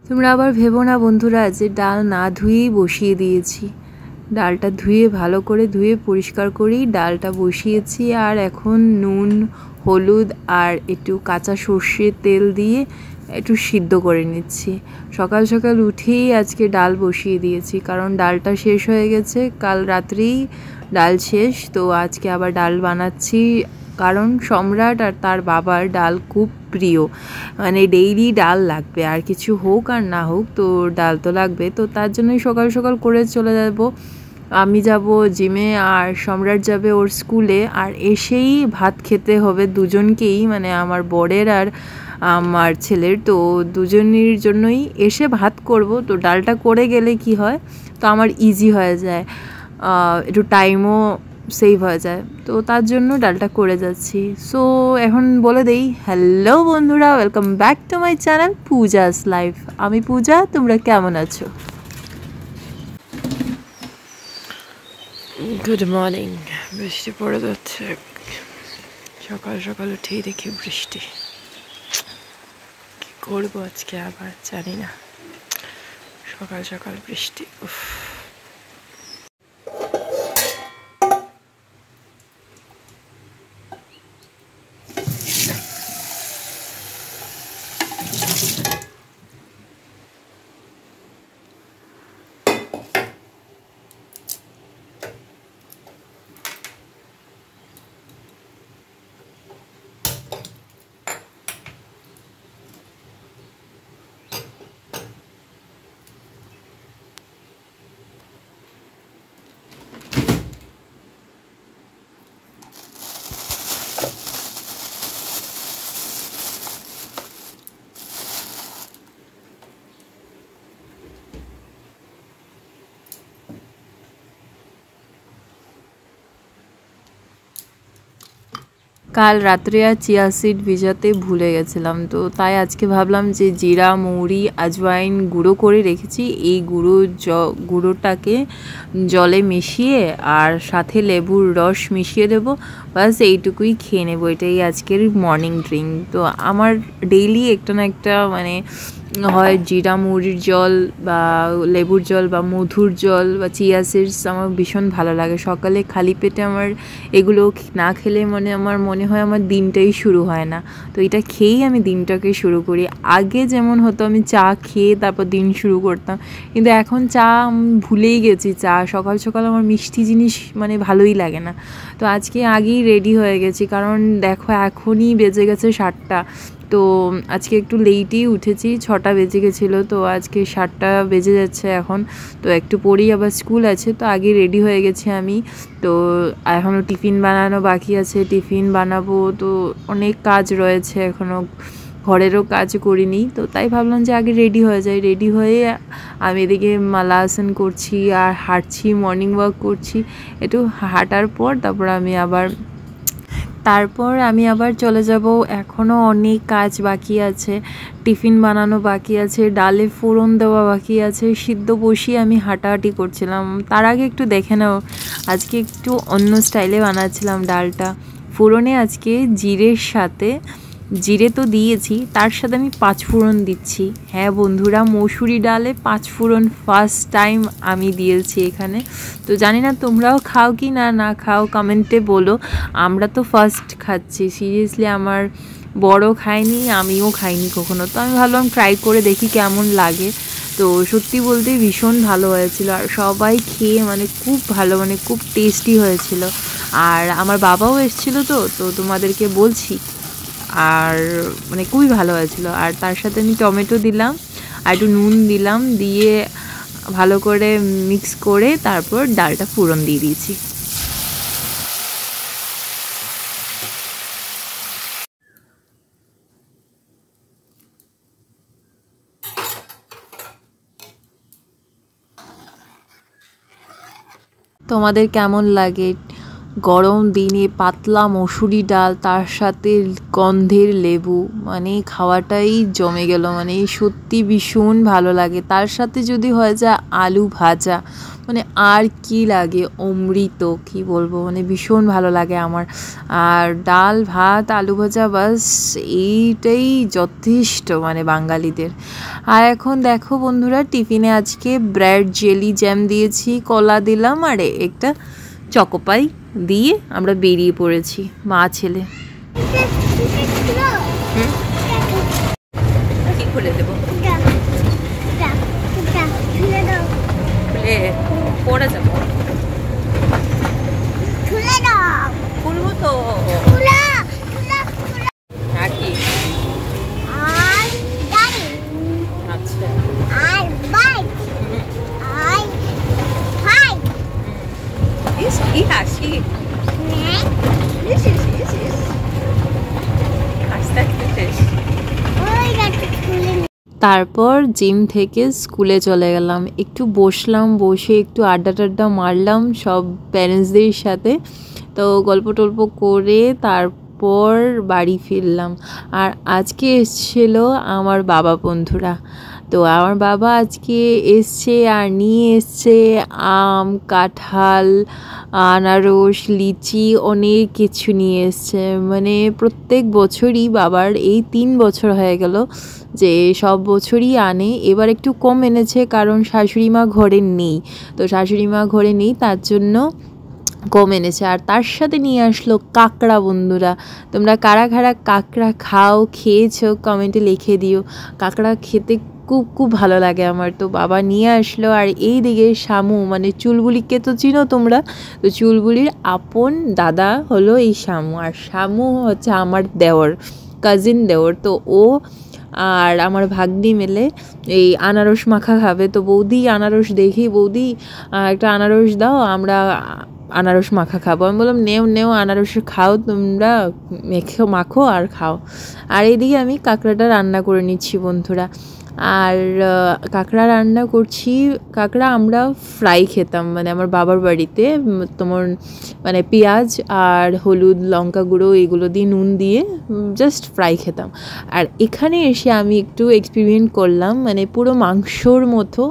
তোমরা আবার ভেবো না বন্ধুরা যে ডাল না ধুয়েই বসিয়ে দিয়েছি। ডালটা ধুয়ে ভালো করে ধুয়ে পরিষ্কার করেই ডালটা বসিয়েছি। আর এখন নুন, হলুদ আর একটু কাঁচা সর্ষের তেল দিয়ে একটু সিদ্ধ করে নিচ্ছি। সকাল সকাল উঠেই আজকে ডাল বসিয়ে দিয়েছি, কারণ ডালটা শেষ হয়ে গেছে, কাল রাত্রেই ডাল শেষ। তো আজকে আবার ডাল বানাচ্ছি, কারণ সম্রাট আর তার বাবার ডাল খুব প্রিয়, মানে ডেইলি ডাল লাগবে, আর কিছু হোক আর না হোক তো ডাল তো লাগবে। তো তার জন্যই সকাল সকাল করে চলে যাব। আমি যাব জিমে আর সম্রাট যাবে ওর স্কুলে, আর এসেই ভাত খেতে হবে দুজনকেই, মানে আমার বরের আর আমার ছেলের। তো দুজনের জন্যই এসে ভাত করব। তো ডালটা করে গেলে কি হয়, তো আমার ইজি হয়ে যায়, একটু টাইমও সেভ হয়ে যায়। তো তার জন্য ডালটা করে যাচ্ছি। সো এখন বলে দেই, হ্যালো বন্ধুরা, welcome back to my channel Puja's life. আমি পূজা, তোমরা কেমন আছো? Good morning. বৃষ্টি পড়ে যাচ্ছে, সকাল সকাল উঠেই দেখি বৃষ্টি। কি করবো আজকে আবার জানি না, সকাল সকাল বৃষ্টি। উফ। কাল রাত্রে আর চিয়া সিড ভিজাতে ভুলে গেছিলাম, তো তাই আজকে ভাবলাম যে জিরা, মৌরি, আজওয়াইন গুঁড়ো করে রেখেছি, এই গুঁড়োটাকে জলে মিশিয়ে আর সাথে লেবুর রস মিশিয়ে দেবো, বাস এইটুকুই খেয়ে নেবো। এটাই আজকের মর্নিং ড্রিঙ্ক। তো আমার ডেইলি একটা না একটা মানে হয় জিরা মৌরির জল বা লেবুর জল বা মধুর জল বা চিয়া সিডস আমার ভীষণ ভালো লাগে। সকালে খালি পেটে আমার এগুলো না খেলে আমার মনে হয় আমার দিনটাই শুরু হয় না। তো এটা খেয়েই আমি দিনটাকে শুরু করি। আগে যেমন হতো আমি চা খেয়ে তারপর দিন শুরু করতাম, কিন্তু এখন চা আমি ভুলেই গেছি। চা সকাল সকাল আমার মিষ্টি জিনিস মানে ভালোই লাগে না। তো আজকে আগেই রেডি হয়ে গেছি, কারণ দেখো এখনই বেজে গেছে 7টা। তো আজকে একটু লেটই উঠেছি, 6টা বেজে গেছিলো, তো আজকে 7টা বেজে যাচ্ছে এখন। তো একটু পরেই আবার স্কুল আছে, তো আগে রেডি হয়ে গেছি আমি। তো এখনও টিফিন বানানো বাকি আছে, টিফিন বানাবো। তো অনেক কাজ রয়েছে এখনও, ঘরেরও কাজ করিনি। তো তাই ভাবলাম যে আগে রেডি হয়ে যাই। রেডি হয়ে আমি এদিকে মালা আসন করছি আর হাঁটছি, মর্নিং ওয়াক করছি। একটু হাঁটার পর তারপর আমি আবার চলে যাব। এখনও অনেক কাজ বাকি আছে, টিফিন বানানো বাকি আছে, ডালে ফোড়ন দেওয়া বাকি আছে, সিদ্ধ বসিয়ে আমি হাঁটাহাঁটি করছিলাম। তার আগে একটু দেখে নাও, আজকে একটু অন্য স্টাইলে বানাচ্ছিলাম ডালটা। ফোড়নে আজকে জিরে তো দিয়েছি, তার সাথে আমি 5 ফোড়ন দিচ্ছি। হ্যাঁ বন্ধুরা, মসুরি ডালে 5 ফোড়ন ফার্স্ট টাইম আমি দিয়েছি এখানে। তো জানি না তোমরাও খাও কি না খাও, কমেন্টে বলো। আমরা তো ফার্স্ট খাচ্ছি, সিরিয়াসলি। আমার বড় খায়নি, আমিও খাইনি কখনো। তো আমি ভাবলাম ট্রাই করে দেখি কেমন লাগে। তো সত্যি বলতে ভীষণ ভালো হয়েছিল, আর সবাই খেয়ে মানে খুব ভালো, মানে খুব টেস্টি হয়েছিল। আর আমার বাবাও এসেছিলো, তো তো তোমাদেরকে বলছি। আর মানে খুবই ভালো হয়েছিল। আর তার সাথে আমি টমেটো দিলাম আর একটু নুন দিলাম, দিয়ে ভালো করে মিক্স করে তারপর ডালটা ফোড়ন দিয়ে দিয়েছি। তোমাদের কেমন লাগে গরম দিনে পাতলা মসুরি ডাল তার সাথে গন্ধের লেবু, মানে খাওয়াটাই জমে গেল। মানে সত্যি ভীষণ ভালো লাগে। তার সাথে যদি হয়ে যায় আলু ভাজা, মানে আর কি লাগে, অমৃত, কি বলবো, মানে ভীষণ ভালো লাগে আমার। আর ডাল ভাত আলু ভাজা, বাস এইটাই যথেষ্ট মানে বাঙালিদের। আর এখন দেখো বন্ধুরা, টিফিনে আজকে ব্রেড জেলি জ্যাম দিয়েছি, কলা দিলাম আর একটা চকোপাই দিয়ে আমরা বেরিয়ে পড়েছি মা ছেলে। কি খুলে দেবো? খুলে পড়ে যাবো। খুলবো তো। আর কি? আচ্ছা, কি হাসি! তারপর জিম থেকে স্কুলে চলে গেলাম, একটু বসলাম, বসে একটু আড্ডা টাড্ডা মারলাম সব প্যারেন্টসদের সাথে। তো গল্প টল্প করে তারপর বাড়ি ফিরলাম। আর আজকে এসেছিল আমার বাবা বন্ধুরা। তো আমার বাবা আজকে এসছে আর নিয়ে এসছে আম, কাঁঠাল, আনারস, লিচি, অনেক কিছু নিয়ে এসছে। মানে প্রত্যেক বছরই বাবার, এই 3 বছর হয়ে গেল যে সব বছরই আনে। এবার একটু কম এনেছে কারণ শাশুড়ি মা ঘরে নেই, তো শাশুড়ি মা ঘরে নেই তার জন্য কম এনেছে। আর তার সাথে নিয়ে আসলো কাঁকড়া। বন্ধুরা, তোমরা কারা কারা কাঁকড়া খাও, খেয়েছো, কমেন্টে লিখে দিও। কাঁকড়া খেতে খুব খুব ভালো লাগে আমার। তো বাবা নিয়ে আসলো। আর এই দিকে শামু, মানে চুলবুলিকে তো চিনো তোমরা, তো চুলবুলির আপন দাদা হলো এই শামু। আর শামু হচ্ছে আমার দেওর, কাজিন দেওর। তো ও আর আমার ভাগ্নি মিলে এই আনারস মাখা খাবে। তো বৌদি আনারস দেখি, বৌদি একটা আনারস দাও, আমরা আনারস মাখা খাবো। আমি বললাম নেও নেও, আনারস খাও, তোমরা মাখো আর খাও। আর এইদিকে আমি কাঁকড়াটা রান্না করে নিচ্ছি বন্ধুরা। আর কাঁকড়া রান্না করছি। কাঁকড়া আমরা ফ্রাই খেতাম, মানে আমার বাবার বাড়িতে তোমার মানে পেঁয়াজ আর হলুদ লঙ্কা গুঁড়ো এগুলো দিয়ে নুন দিয়ে জাস্ট ফ্রাই খেতাম। আর এখানে এসে আমি একটু এক্সপেরিমেন্ট করলাম, মানে পুরো মাংসর মতো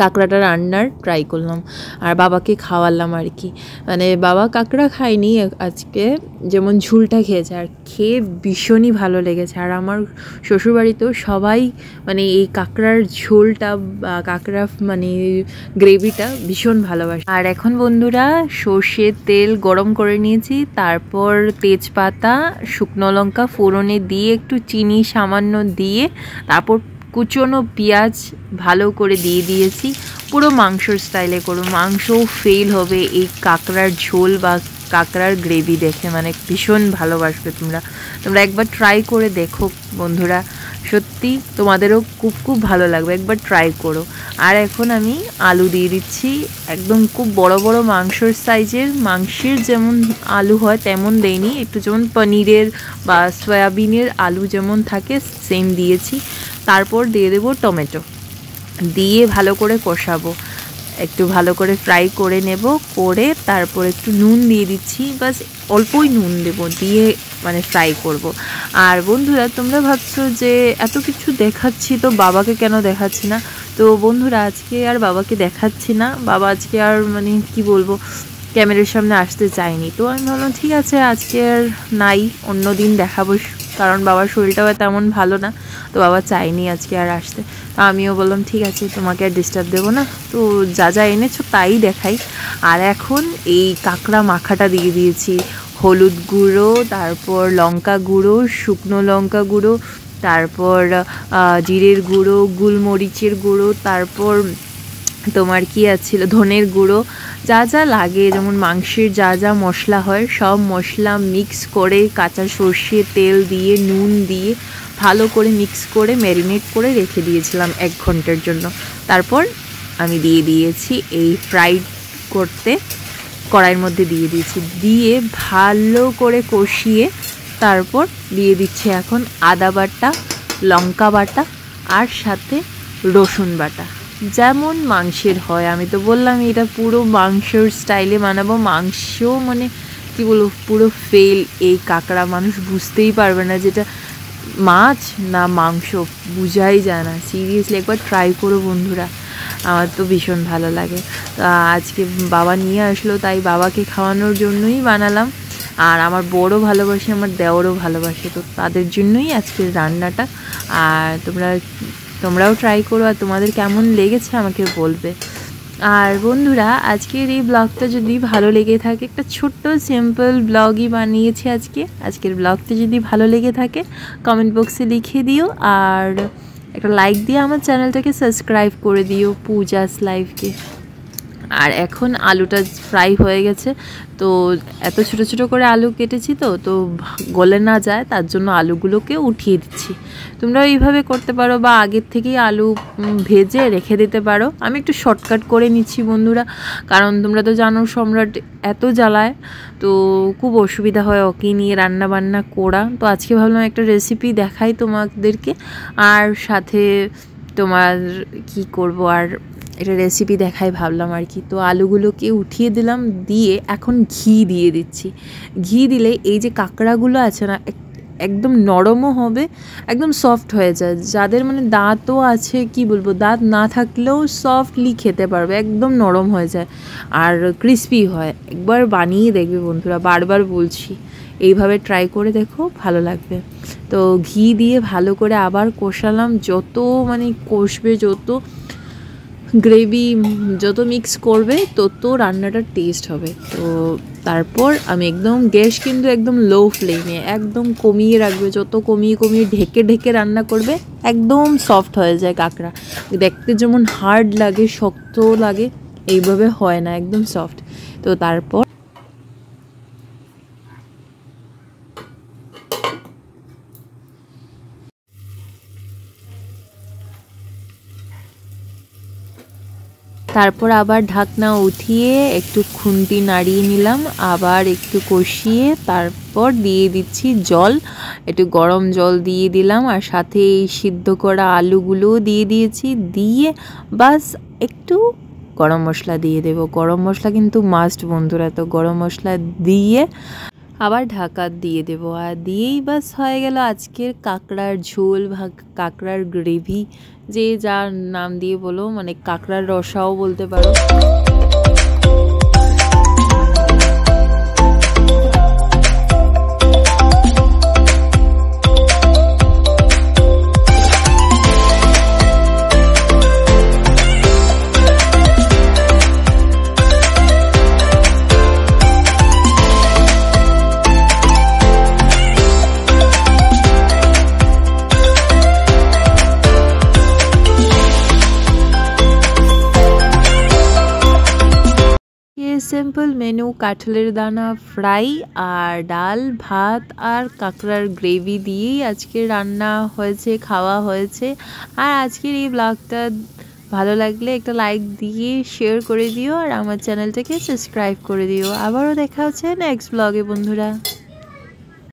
কাঁকড়াটা রান্নার ট্রাই করলাম আর বাবাকে খাওয়ালাম আর কি। মানে বাবা কাঁকড়া খায়নি আজকে, যেমন ঝুলটা খেয়েছে, আর খেয়ে ভীষণই ভালো লেগেছে। আর আমার শ্বশুরবাড়িতেও সবাই মানে এই কাঁকড়ার ঝোলটা বা কাঁকড়া মানে গ্রেভিটা ভীষণ ভালোবাসে। আর এখন বন্ধুরা সর্ষের তেল গরম করে নিয়েছি, তারপর তেজপাতা শুকনো লঙ্কা ফোড়নে দিয়ে একটু চিনি সামান্য দিয়ে তারপর কুচনো পেঁয়াজ ভালো করে দিয়ে দিয়েছি। পুরো মাংসর স্টাইলে করো, মাংসও ফেল হবে এই কাঁকড়ার ঝোল বা কাঁকড়ার গ্রেভি দেখে, মানে ভীষণ ভালোবাসবে তোমরা। তোমরা একবার ট্রাই করে দেখো বন্ধুরা, সত্যি তোমাদেরও খুব খুব ভালো লাগবে, একবার ট্রাই করো। আর এখন আমি আলু দিয়ে দিচ্ছি, একদম খুব বড় বড় মাংসর সাইজের, মাংসের যেমন আলু হয় তেমন দেইনি, একটু যেমন পনিরের বা সয়াবিনের আলু যেমন থাকে সেম দিয়েছি। তারপর দিয়ে দেবো টমেটো, দিয়ে ভালো করে কষাবো, একটু ভালো করে ফ্রাই করে নেব, করে তারপর একটু নুন দিয়ে দিচ্ছি, বাস অল্পই নুন দেবো, দিয়ে মানে ফ্রাই করব। আর বন্ধুরা তোমরা ভাবছো যে এত কিছু দেখাচ্ছি তো বাবাকে কেন দেখাচ্ছি না, তো বন্ধুরা আজকে আর বাবাকে দেখাচ্ছি না। বাবা আজকে আর মানে কি বলবো, ক্যামেরার সামনে আসতে চাইনি। তো আমি ভাবলাম ঠিক আছে আজকে আর নাই, অন্য দিন দেখাবো, কারণ বাবার শরীরটাও তেমন ভালো না, তো বাবা চাইনি আজকে আর আসতে। তো আমিও বললাম ঠিক আছে তোমাকে আর ডিস্টার্ব দেবো না, তো যা যা এনেছো তাই দেখাই। আর এখন এই কাঁকড়া মাখাটা দিয়ে দিয়েছি, হলুদ গুঁড়ো, তারপর লঙ্কা গুঁড়ো, শুকনো লঙ্কা গুঁড়ো, তারপর জিরের গুঁড়ো, গোলমরিচের গুঁড়ো, তারপর তোমার কি আছিল ধনের গুঁড়ো, যা যা লাগে, যেমন মাংসের যা যা মশলা হয় সব মশলা মিক্স করে কাঁচা সর্ষে তেল দিয়ে নুন দিয়ে ভালো করে মিক্স করে ম্যারিনেট করে রেখে দিয়েছিলাম 1 ঘন্টার জন্য। তারপর আমি দিয়ে দিয়েছি এই ফ্রাইড করতে, কড়াইয়ের মধ্যে দিয়ে দিয়েছি, দিয়ে ভালো করে কষিয়ে তারপর দিয়ে দিচ্ছি এখন আদা বাটা, লঙ্কা বাটা আর সাথে রসুন বাটা। যেমন মাংসের হয়। আমি তো বললাম এটা পুরো মাংসর স্টাইলে বানাবো। মাংস মানে কি বলবো, পুরো ফেল। এই কাঁকড়া মানুষ বুঝতেই পারবে না যেটা মাছ না মাংস, বুঝাই যায় না। সিরিয়াসলি একবার ট্রাই করো বন্ধুরা, আমার তো ভীষণ ভালো লাগে। তা আজকে বাবা নিয়ে আসলো, তাই বাবাকে খাওয়ানোর জন্যই বানালাম। আর আমার বড়ও ভালোবাসে, আমার দেওরও ভালোবাসে, তো তাদের জন্যই আজকের রান্নাটা। আর তোমরাও ট্রাই করো, আর তোমাদের কেমন লেগেছে আমাকে বলবে। আর বন্ধুরা, আজকের এই ব্লগটা যদি ভালো লেগে থাকে, একটা ছোট্ট সিম্পল ব্লগই বানিয়েছি আজকের ব্লগটা যদি ভালো লেগে থাকে কমেন্ট বক্সে লিখে দিও, আর একটা লাইক দিয়ে আমার চ্যানেলটাকে সাবস্ক্রাইব করে দিও, পূজাস লাইফকে। আর এখন আলুটা ফ্রাই হয়ে গেছে, তো এত ছোট ছোট করে আলু কেটেছি তো গলে না যায়, তার জন্য আলুগুলোকে উঠিয়ে দিচ্ছি। তোমরা এইভাবে করতে পারো, বা আগের থেকেই আলু ভেজে রেখে দিতে পারো। আমি একটু শর্টকাট করে নিচ্ছি বন্ধুরা, কারণ তোমরা তো জানো সম্রাট এত জ্বালায়, তো খুব অসুবিধা হয় ওকে নিয়ে রান্না বান্না করা। তো আজকে ভাবলাম একটা রেসিপি দেখাই তোমাদেরকে, আর সাথে তোমার কি করব, আর একটা রেসিপি দেখাই ভাবলাম আর কি। তো আলুগুলোকে উঠিয়ে দিলাম, দিয়ে এখন ঘি দিয়ে দিচ্ছি। ঘি দিলে এই যে কাঁকড়াগুলো আছে না, একদম নরমও হবে, একদম সফট হয়ে যায়। যাদের মানে দাঁতও আছে, কি বলবো, দাঁত না থাকলেও সফটলি খেতে পারবে, একদম নরম হয়ে যায় আর ক্রিস্পি হয়। একবার বানিয়ে দেখবে বন্ধুরা, বারবার বলছি, এইভাবে ট্রাই করে দেখো, ভালো লাগবে। তো ঘি দিয়ে ভালো করে আবার কষালাম, যত মানে কষবে, যত গ্রেভি যত মিক্স করবে তত রান্নাটার টেস্ট হবে। তো তারপর আমি একদম গ্যাস কিন্তু একদম লো ফ্লেমে একদম কমিয়ে রাখবে, যত কমিয়ে কমিয়ে ঢেকে ঢেকে রান্না করবে একদম সফট হয়ে যায় কাঁকড়া। দেখতে যেমন হার্ড লাগে, শক্ত লাগে, এইভাবে হয় না, একদম সফট। তো তারপর আবার ঢাকনা উঠিয়ে একটু খুন্তি নাড়িয়ে নিলাম, আবার একটু কষিয়ে তারপর দিয়ে দিচ্ছি জল, একটু গরম জল দিয়ে দিলাম, আর সাথে এই সিদ্ধ করা আলুগুলোও দিয়ে দিয়েছি। দিয়ে বাস একটু গরম মশলা দিয়ে দেবো। গরম মশলা কিন্তু মাস্ট বন্ধুরা, তো গরম মশলা দিয়ে আবার ঢাকা দিয়ে দেবো, আর দিয়েই বাস হয়ে গেল আজকের কাঁকড়ার ঝোল বা কাঁকড়ার গ্রেভি, যে যার নাম দিয়ে বলো, মানে কাঁকড়ার রসাও বলতে পারো। সিম্পল মেনু, কাঁঠালের দানা ফ্রাই আর ডাল ভাত আর কাঁকড়ার গ্রেভি দিয়েই আজকে রান্না হয়েছে, খাওয়া হয়েছে। আর আজকের এই ব্লগটা ভালো লাগলে একটা লাইক দিয়ে শেয়ার করে দিও, আর আমার চ্যানেলটাকে সাবস্ক্রাইব করে দিও। আবারও দেখা হচ্ছে নেক্সট ব্লগে বন্ধুরা।